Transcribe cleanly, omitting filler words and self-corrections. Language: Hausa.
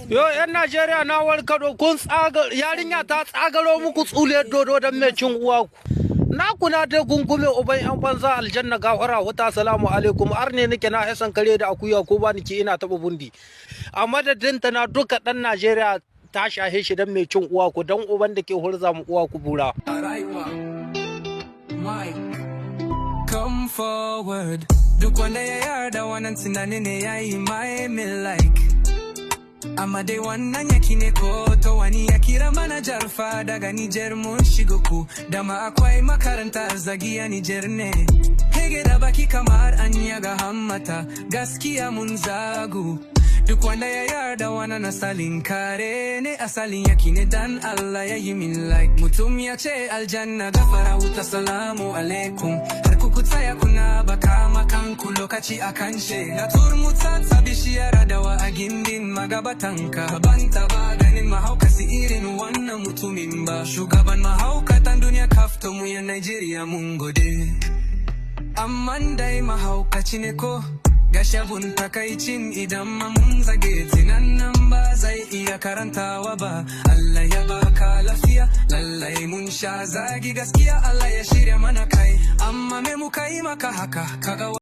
Yo, 'yan Najeriya na warkado kun yarinya ta tsagaro muku tsule dodo don mai cin uwa ku. Na kuna dai gungume uban 'yan banza aljanna gafara wuta salamu alaikum arne nake na hasan kare da akuya ko ba niki ina taba bundi. A madadin ta na duka dan Najeriya ta shahe shi don mai cin uwa ku don uban da ke hurza mu uwa ku bura. Come forward. Duk wanda ya yarda wannan tunani ne yayi my me like. Amma dai wannan yaki ne ko to wani ya kira mana jarfa daga Niger mun shigo ku da ma akwai makaranta Zagi a Niger ne. Hege da baki kamar an yaga hammata gaskiya mun zagu. Duk wanda ya yarda wannan asalin kare ne asalin yaki ne dan Allah ya yi min like. Mutum ya ce aljanna gafara wuta salamu alaikum. Har kuku tsaya kuna baka makanku lokaci akan she. Na turmuta ta bishiyar dawa a gindin magabatanka. Ban taba ganin mahaukasi irin wannan mutumin ba. Shugaban mahaukatan duniya kafto mu yan Nigeria mun gode. Amman dai mahaukaci ne ko? Gashabun takaicin idan mun zage tsinannen ba zai iya karantawa ba. Allah ya baka lafiya, lallai mun sha zagi gaskiya Allah ya shirya mana kai. Amma me muka yi maka haka kaga